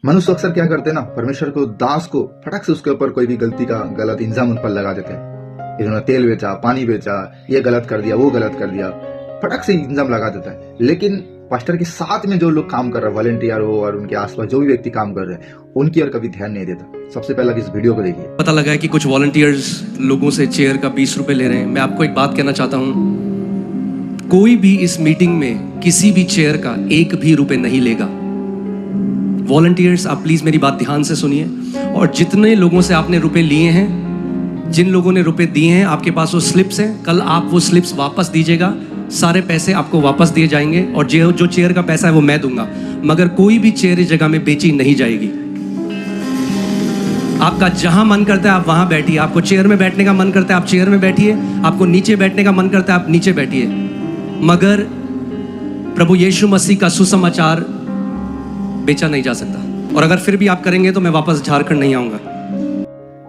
मनुष्य अक्सर क्या करते हैं ना, परमेश्वर को, दास को फटक से उसके ऊपर कोई भी गलती का गलत इल्जाम उन पर लगा देते हैं। इन्होंने तेल बेचा, पानी बेचा, ये गलत कर दिया, वो गलत कर दिया, फटक से इल्जाम लगा देता है। लेकिन पास्टर के साथ में जो लोग काम कर रहे हैं, वॉलंटियर हो और उनके आसपास जो भी व्यक्ति काम कर रहे हैं, उनकी ओर कभी ध्यान नहीं देता। सबसे पहले इस वीडियो को देखिए। पता लगा है कि कुछ वॉलंटियर्स लोगों से चेयर का 20 रुपए ले रहे हैं। मैं आपको एक बात कहना चाहता हूं, कोई भी इस मीटिंग में किसी भी चेयर का एक भी रुपए नहीं लेगा। वॉलंटियर्स, आप प्लीज मेरी बात ध्यान से सुनिए। और जितने लोगों से आपने रुपए लिए हैं, जिन लोगों ने रुपए दिए हैं, आपके पास वो स्लिप्स हैं, कल आप वो स्लिप्स वापस दीजिएगा। सारे पैसे आपको वापस दिए जाएंगे और जो चेयर का पैसा है वो मैं दूंगा, मगर कोई भी चेयर इस जगह में बेची नहीं जाएगी। आपका जहां मन करता है आप वहां बैठिए। आपको चेयर में बैठने का मन करता है आप चेयर में बैठिए, आपको नीचे बैठने का मन करता है आप नीचे बैठिए, मगर प्रभु यीशु मसीह का सुसमाचार बेचा नहीं जा सकता। और अगर फिर भी आप करेंगे तो मैं वापस झारखंड नहीं आऊंगा।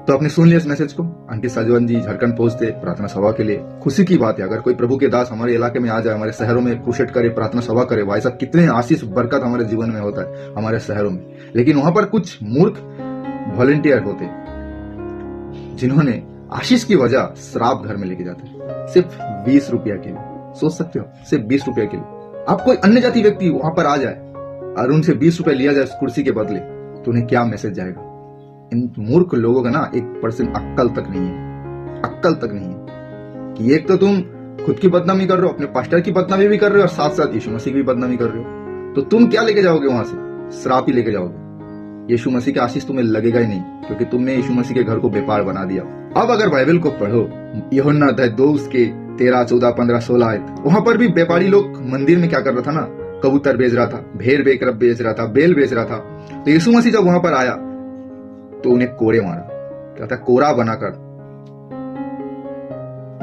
तो आपने सुन लिया इस मैसेज को। अंकित साजवान जी झारखंड पहुंचते प्रार्थना सभा के लिए। खुशी की बात है, अगर कोई प्रभु के दास हमारे इलाके में आ जाए, हमारे शहरों में क्रूसेड करे, प्रार्थना सभा करे, भाई साहब कितने आशीष बरकत हमारे जीवन में होता है, हमारे शहरों में। लेकिन वहां पर कुछ मूर्ख वॉलंटियर होते जिन्होंने आशीष की वजह श्राप घर में लेके जाते, सिर्फ 20 रुपया के लिए। सोच सकते हो, सिर्फ 20 रुपया के लिए आप कोई अन्य जाति व्यक्ति वहां पर आ जाए और उनसे 20 रुपए लिया जाए उस कुर्सी के बदले, तो उन्हें क्या मैसेज जाएगा। इन मूर्ख लोगों का ना 1% अक्ल तक नहीं है, अक्ल तक नहीं है कि एक तो तुम खुद की बदनामी कर रहे हो, अपने पास्टर की बदनामी भी कर रहे हो और साथ साथ यीशु मसीह की भी बदनामी कर रहे हो। तो तुम क्या लेके जाओगे वहां से? श्राप ही लेके जाओगे। यीशु मसीह का आशीष तुम्हें लगेगा ही नहीं, क्योंकि तुमने यीशु मसीह के घर को बेकार बना दिया। अब अगर बाइबल को पढ़ो, यूहन्ना अध्याय 2 उसके 13, 14, 15, 16 आयत, वहां पर भी व्यापारी लोग मंदिर में क्या कर रहा था ना, कबूतर बेच रहा था, भेड़ बेच रहा था, बेल बेच रहा था। तो यीशु मसीह जब वहां पर आया तो उन्हें कोड़े मारा, क्या था, कोरा बनाकर।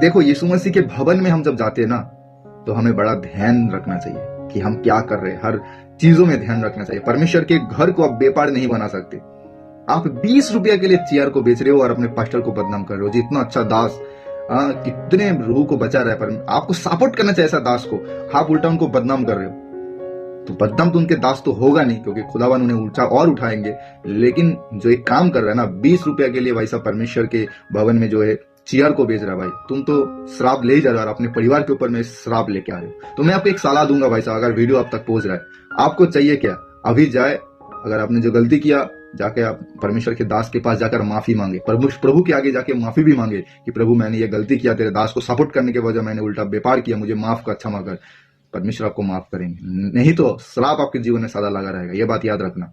देखो, यीशु मसीह के भवन में हम जब जाते हैं ना, तो हमें बड़ा ध्यान रखना चाहिए कि हम क्या कर रहे हैं। हर चीजों में ध्यान रखना चाहिए। परमेश्वर के घर को आप व्यापार नहीं बना सकते। आप 20 रुपया के लिए चेयर को बेच रहे हो और अपने पास्टर को बदनाम कर रहे हो। जितना अच्छा दास कितने रूह को बचा रहा है, पर आपको सपोर्ट करना चाहिए ऐसा दास को, आप उल्टा उनको बदनाम कर रहे हो। तो बदनाम तो उनके दास तो होगा नहीं, क्योंकि खुदावन उन्हें ऊंचा और उठाएंगे। लेकिन जो एक काम कर रहा है ना, 20 रुपया के लिए भाई साहब परमेश्वर के भवन में जो है चेयर को बेच रहा है, भाई तुम तो श्राप ले ही जा रहे हो और अपने परिवार के ऊपर में श्राप लेके आ रहे हो। तो मैं आपको एक सलाह दूंगा भाई साहब, अगर वीडियो आप तक पहुंच रहा है, आपको चाहिए क्या, अभी जाए, अगर आपने जो गलती किया, जाके आप परमेश्वर के दास के पास जाकर माफी मांगे, प्रभु के आगे जाके माफी भी मांगे कि प्रभु मैंने ये गलती किया, तेरे दास को सपोर्ट करने के वजह मैंने उल्टा व्यापार किया, मुझे माफ कर, क्षमा कर। परमेश्वर आपको माफ करेंगे, नहीं तो श्राप आपके जीवन में सदा लगा रहेगा। ये बात याद रखना।